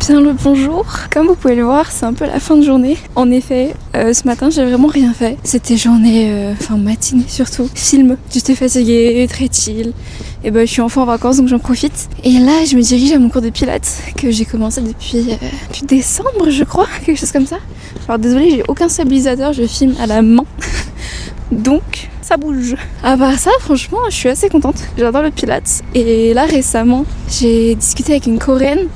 Bien le bonjour. Comme vous pouvez le voir, c'est un peu la fin de journée. En effet, ce matin, j'ai vraiment rien fait. C'était journée, matinée surtout. Film. J'étais fatiguée, très chill. Et je suis enfin en vacances, donc j'en profite. Et là, je me dirige à mon cours de pilates que j'ai commencé depuis décembre, je crois, quelque chose comme ça. Alors désolée, j'ai aucun stabilisateur, je filme à la main. Donc, ça bouge. À part ça, franchement, je suis assez contente. J'adore le pilates. Et là, récemment, j'ai discuté avec une Coréenne.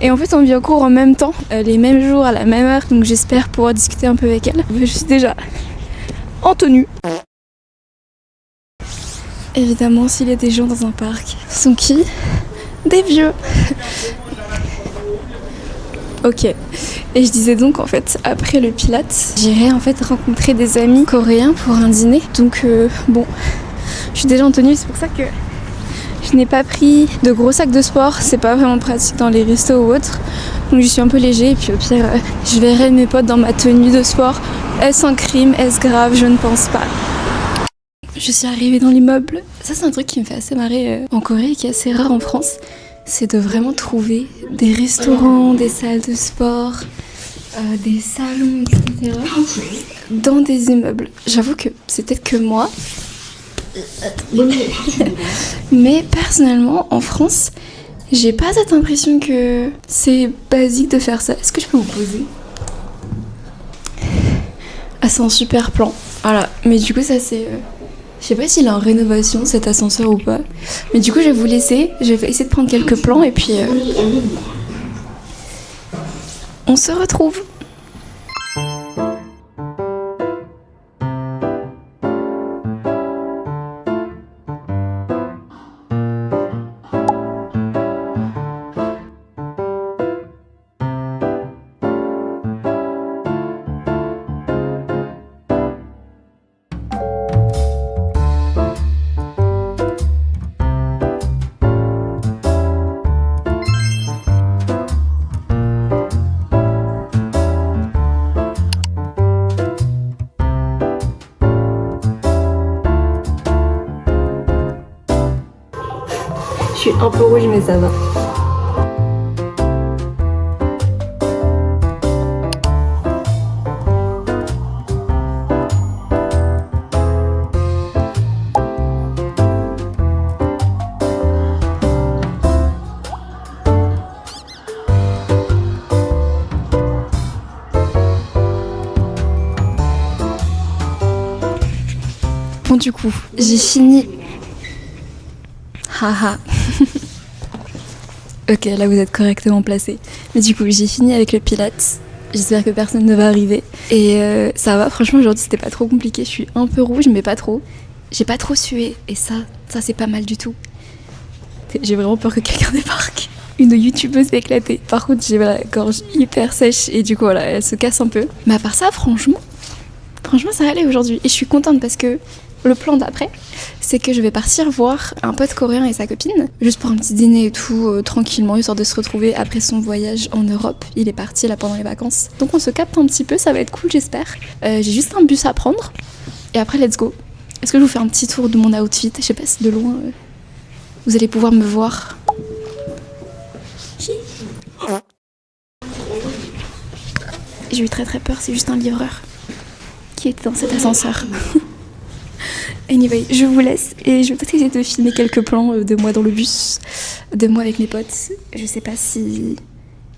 Et en fait, on vit en cours en même temps, les mêmes jours, à la même heure. Donc j'espère pouvoir discuter un peu avec elle. Je suis déjà en tenue. Évidemment, s'il y a des gens dans un parc, ce sont qui? Des vieux. Ok. Et je disais donc en fait, après le pilates, j'irai en fait rencontrer des amis coréens pour un dîner. Donc bon, je suis déjà en tenue, c'est pour ça que je n'ai pas pris de gros sacs de sport. C'est pas vraiment pratique dans les restos ou autres. Donc je suis un peu léger et puis au pire, je verrai mes potes dans ma tenue de sport. Est-ce un crime? Est-ce grave? Je ne pense pas. Je suis arrivée dans l'immeuble. Ça c'est un truc qui me fait assez marrer en Corée et qui est assez rare en France. C'est de vraiment trouver des restaurants, des salles de sport, des salons, etc. dans des immeubles. J'avoue que c'est peut-être que moi. Mais personnellement, en France, j'ai pas cette impression que c'est basique de faire ça. Est-ce que je peux vous poser? Ah, c'est un super plan. Voilà. Mais du coup, ça c'est... Je sais pas s'il est en rénovation cet ascenseur ou pas. Mais du coup je vais vous laisser. Je vais essayer de prendre quelques plans et puis on se retrouve. Je suis un peu rouge mais ça va. Bon du coup, j'ai fini. Haha. Ok, là vous êtes correctement placé. Mais du coup, j'ai fini avec le pilates. J'espère que personne ne va arriver. Et ça va, franchement, aujourd'hui c'était pas trop compliqué. Je suis un peu rouge, mais pas trop. J'ai pas trop sué. Et ça c'est pas mal du tout. J'ai vraiment peur que quelqu'un débarque. Une youtubeuse éclatée. Par contre, j'ai la gorge hyper sèche. Et du coup, voilà, elle se casse un peu. Mais à part ça, franchement, ça allait aujourd'hui. Et je suis contente parce que le plan d'après, c'est que je vais partir voir un pote coréen et sa copine, juste pour un petit dîner et tout, tranquillement, histoire de se retrouver après son voyage en Europe. Il est parti là pendant les vacances. Donc on se capte un petit peu, ça va être cool j'espère. J'ai juste un bus à prendre, et après let's go. Est-ce que je vous fais un petit tour de mon outfit? Je sais pas si de loin, vous allez pouvoir me voir. J'ai eu très très peur, c'est juste un livreur qui était dans cet ascenseur. Anyway, je vous laisse et je vais peut-être essayer de filmer quelques plans de moi dans le bus, de moi avec mes potes. Je sais pas si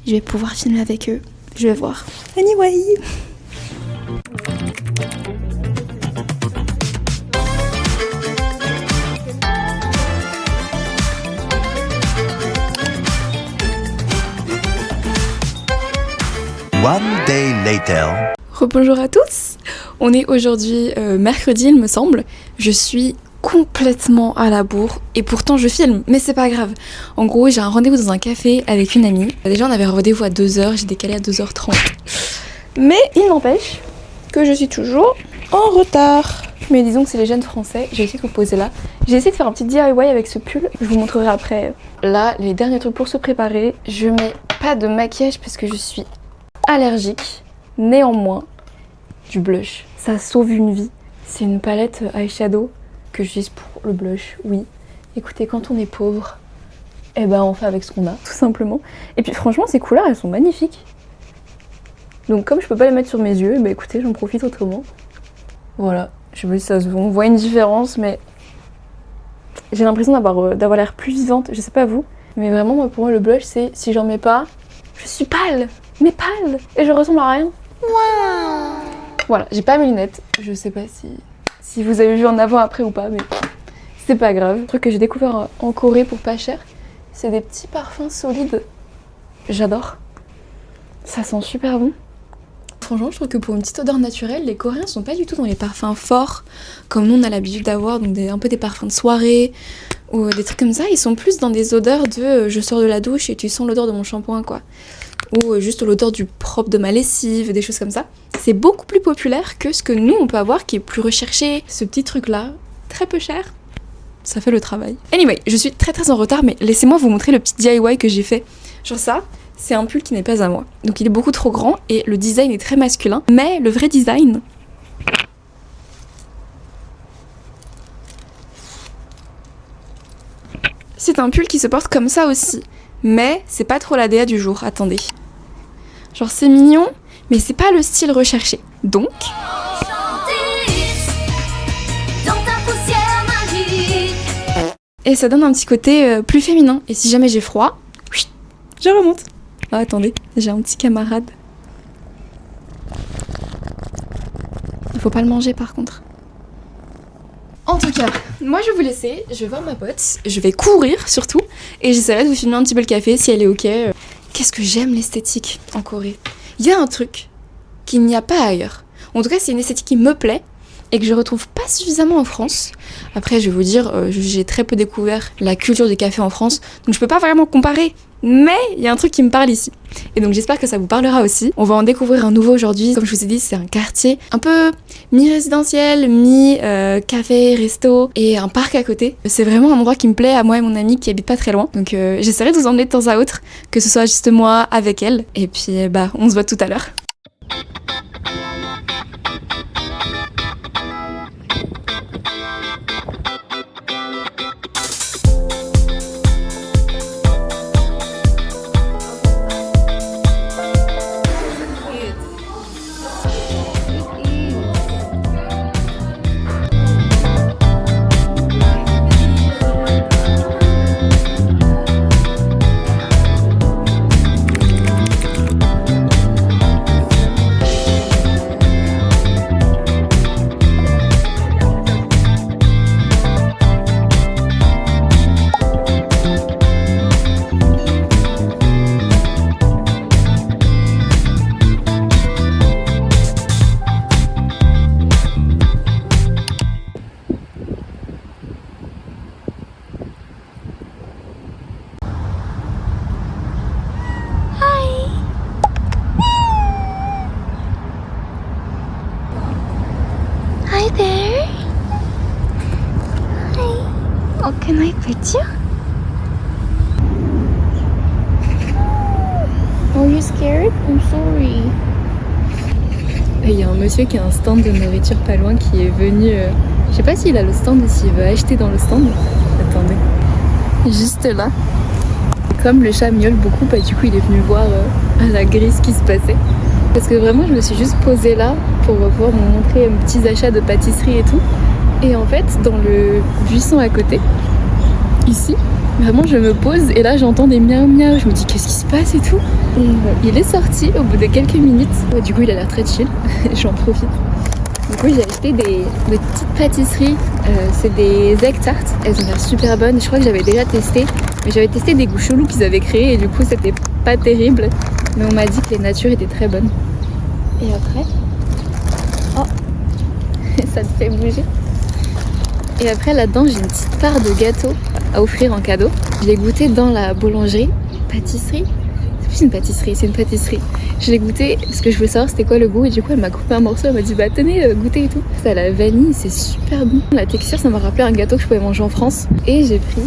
je vais pouvoir filmer avec eux, je vais voir. Anyway. One day later. Rebonjour à tous. On est aujourd'hui mercredi il me semble. Je suis complètement à la bourre et pourtant je filme, mais c'est pas grave. En gros j'ai un rendez-vous dans un café avec une amie. Déjà on avait un rendez-vous à 2h, j'ai décalé à 2h30. Mais il n'empêche que je suis toujours en retard. Mais disons que c'est les jeunes français, j'ai essayé de vous poser là. J'ai essayé de faire un petit DIY avec ce pull, je vous montrerai après. Là, les derniers trucs pour se préparer. Je mets pas de maquillage parce que je suis allergique. Néanmoins, du blush, ça sauve une vie. C'est une palette eyeshadow que j'utilise pour le blush, oui. Écoutez, quand on est pauvre, et ben on fait avec ce qu'on a, tout simplement. Et puis franchement ces couleurs elles sont magnifiques. Donc comme je peux pas les mettre sur mes yeux, bah écoutez j'en profite autrement. Voilà, je sais pas si ça se voit, on voit une différence mais j'ai l'impression d'avoir l'air plus vivante, je sais pas vous. Mais vraiment moi, pour moi le blush c'est si j'en mets pas, je suis pâle, mais pâle, et je ressemble à rien. Wow. Voilà, j'ai pas mes lunettes, je sais pas si vous avez vu en avant après ou pas, mais c'est pas grave. Un truc que j'ai découvert en Corée pour pas cher, c'est des petits parfums solides. J'adore. Ça sent super bon. Franchement, je trouve que pour une petite odeur naturelle, les Coréens sont pas du tout dans les parfums forts, comme nous on a l'habitude d'avoir, donc un peu des parfums de soirée, ou des trucs comme ça. Ils sont plus dans des odeurs de je sors de la douche et tu sens l'odeur de mon shampoing, quoi. Ou juste l'odeur du propre de ma lessive, des choses comme ça. C'est beaucoup plus populaire que ce que nous on peut avoir, qui est plus recherché. Ce petit truc-là, très peu cher, ça fait le travail. Anyway, je suis très en retard, mais laissez-moi vous montrer le petit DIY que j'ai fait. Genre ça, c'est un pull qui n'est pas à moi. Donc il est beaucoup trop grand et le design est très masculin. Mais le vrai design... c'est un pull qui se porte comme ça aussi. Mais c'est pas trop la DA du jour, attendez. Genre c'est mignon, mais c'est pas le style recherché. Donc... et ça donne un petit côté plus féminin. Et si jamais j'ai froid, je remonte. Ah, attendez, j'ai un petit camarade. Il faut pas le manger par contre. En tout cas, moi je vais vous laisser, je vais voir ma pote, je vais courir surtout, et j'essaierai de vous filmer un petit peu le café si elle est ok. Qu'est-ce que j'aime l'esthétique en Corée. Il y a un truc qu'il n'y a pas ailleurs. En tout cas, c'est une esthétique qui me plaît et que je retrouve pas suffisamment en France. Après, je vais vous dire, j'ai très peu découvert la culture du café en France, donc je peux pas vraiment comparer. Mais il y a un truc qui me parle ici. Et donc j'espère que ça vous parlera aussi. On va en découvrir un nouveau aujourd'hui. Comme je vous ai dit, c'est un quartier un peu mi-résidentiel, mi-café, resto et un parc à côté. C'est vraiment un endroit qui me plaît à moi et mon amie qui habite pas très loin. Donc j'essaierai de vous emmener de temps à autre, que ce soit juste moi avec elle. Et puis on se voit tout à l'heure. Hi there. Hi. Oh, can I pet you? Are you scared? I'm sorry. Il y a un monsieur qui a un stand de nourriture pas loin qui est venu. Je sais pas s'il a le stand ou s'il veut acheter dans le stand. Attendez. Juste là. Comme le chat miaule beaucoup, du coup il est venu voir à la grille ce qui se passait. Parce que vraiment je me suis juste posée là pour pouvoir me montrer mes petits achats de pâtisserie et tout. Et en fait dans le buisson à côté, ici, vraiment je me pose et là j'entends des miaou miaou. Je me dis qu'est-ce qui se passe et tout. Et il est sorti au bout de quelques minutes. Du coup il a l'air très chill, j'en profite. Du coup j'ai acheté des petites pâtisseries, c'est des egg tartes. Elles ont l'air super bonnes, je crois que j'avais déjà testé. Mais j'avais testé des goûts chelous qu'ils avaient créés et du coup c'était pas terrible. Mais on m'a dit que les natures étaient très bonnes. Et après... oh ça te fait bouger. Et après là-dedans j'ai une petite part de gâteau à offrir en cadeau. Je l'ai goûté dans la boulangerie, pâtisserie. C'est plus une pâtisserie, c'est une pâtisserie. Je l'ai goûté parce que je voulais savoir c'était quoi le goût et du coup elle m'a coupé un morceau, elle m'a dit bah tenez goûtez et tout. C'est à la vanille, c'est super bon. La texture ça m'a rappelé un gâteau que je pouvais manger en France. Et j'ai pris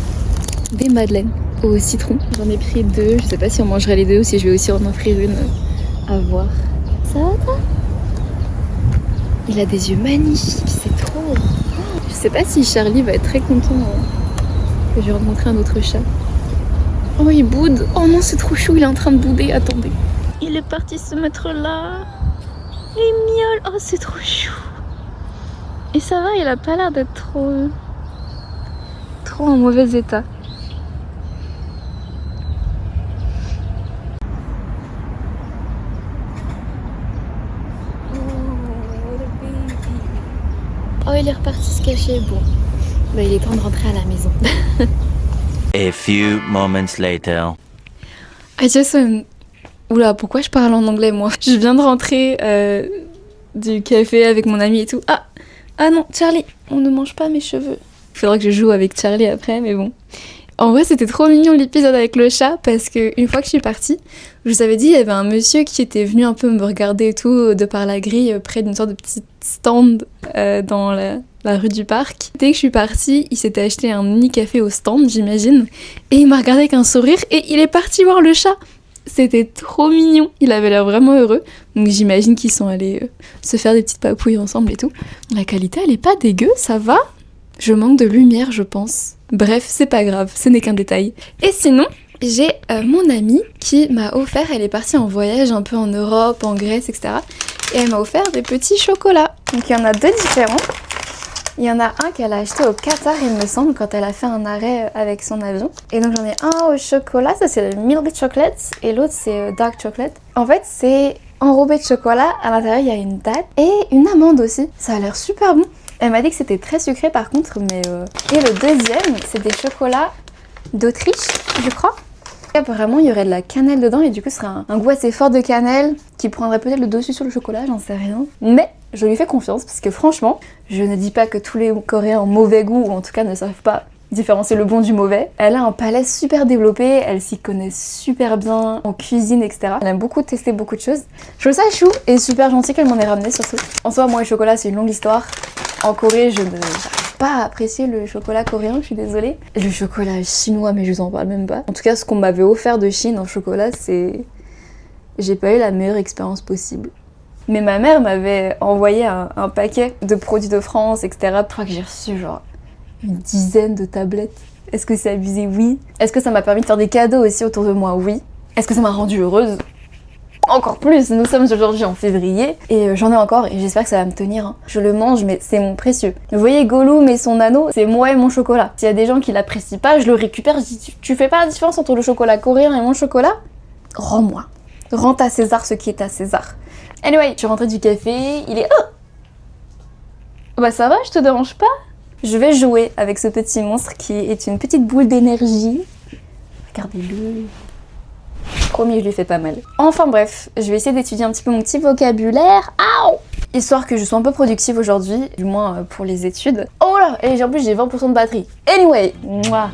des madeleines au citron. J'en ai pris 2, je sais pas si on mangerait les 2 ou si je vais aussi en offrir une à voir. Ça va toi? Il a des yeux magnifiques, c'est trop. Je sais pas si Charlie va être très content que je lui rentre montrer un autre chat. Oh, il boude. Oh non, c'est trop chou, il est en train de bouder. Attendez. Il est parti se mettre là. Il miaule. Oh, c'est trop chou. Et ça va, il a pas l'air d'être trop en mauvais état. Oh, il est reparti se cacher. Bon, bah, il est temps de rentrer à la maison. A few moments later. I just Oula, pourquoi je parle en anglais, moi? Je viens de rentrer du café avec mon ami et tout. Ah non, Charlie, on ne mange pas mes cheveux. Il faudra que je joue avec Charlie après, mais bon. En vrai, c'était trop mignon l'épisode avec le chat, parce que une fois que je suis partie, je vous avais dit, il y avait un monsieur qui était venu un peu me regarder et tout, de par la grille, près d'une sorte de petit stand dans la rue du parc. Dès que je suis partie, il s'était acheté un mini café au stand, j'imagine, et il m'a regardé avec un sourire, et il est parti voir le chat. C'était trop mignon, il avait l'air vraiment heureux, donc j'imagine qu'ils sont allés se faire des petites papouilles ensemble et tout. La qualité, elle est pas dégueu, ça va. Je manque de lumière, je pense. Bref, c'est pas grave, ce n'est qu'un détail. Et sinon, j'ai mon amie qui m'a offert, elle est partie en voyage un peu en Europe, en Grèce, etc. Et elle m'a offert des petits chocolats. Donc il y en a deux différents. Il y en a un qu'elle a acheté au Qatar, il me semble, quand elle a fait un arrêt avec son avion. Et donc j'en ai un au chocolat, ça c'est le milk chocolate, et l'autre c'est dark chocolate. En fait, c'est enrobé de chocolat, à l'intérieur il y a une date et une amande aussi. Ça a l'air super bon. Elle m'a dit que c'était très sucré par contre, mais... Et le deuxième, c'est des chocolats d'Autriche, je crois. Apparemment, il y aurait de la cannelle dedans et du coup, ce serait un goût assez fort de cannelle qui prendrait peut-être le dessus sur le chocolat, j'en sais rien. Mais je lui fais confiance parce que franchement, je ne dis pas que tous les Coréens ont mauvais goût ou en tout cas ne savent pas différencier le bon du mauvais. Elle a un palais super développé, elle s'y connaît super bien en cuisine, etc. Elle aime beaucoup tester beaucoup de choses. Je trouve ça chou et super gentil qu'elle m'en ait ramené surtout. En soi, moi, le chocolat, c'est une longue histoire. En Corée, je n'arrive pas à apprécier le chocolat coréen, je suis désolée. Le chocolat chinois, mais je vous en parle même pas. En tout cas, ce qu'on m'avait offert de Chine en chocolat, c'est... J'ai pas eu la meilleure expérience possible. Mais ma mère m'avait envoyé un paquet de produits de France, etc. Je crois que j'ai reçu genre une dizaine de tablettes. Est-ce que c'est abusé? Oui. Est-ce que ça m'a permis de faire des cadeaux aussi autour de moi? Oui. Est-ce que ça m'a rendue heureuse? Encore plus, nous sommes aujourd'hui en février et j'en ai encore et j'espère que ça va me tenir. Je le mange mais c'est mon précieux. Vous voyez Gollum et son anneau, c'est moi et mon chocolat. S'il y a des gens qui l'apprécient pas, je le récupère, je dis tu fais pas la différence entre le chocolat coréen et mon chocolat? Rends-moi. Rends à César ce qui est à César. Anyway, je suis rentrée du café, il est... Oh bah ça va, je te dérange pas? Je vais jouer avec ce petit monstre qui est une petite boule d'énergie. Regardez-le. Promis, je lui fais pas mal. Enfin bref, je vais essayer d'étudier un petit peu mon petit vocabulaire. Aouh! Histoire que je sois un peu productive aujourd'hui, du moins pour les études. Oh là! Et en plus j'ai 20% de batterie. Anyway, moi.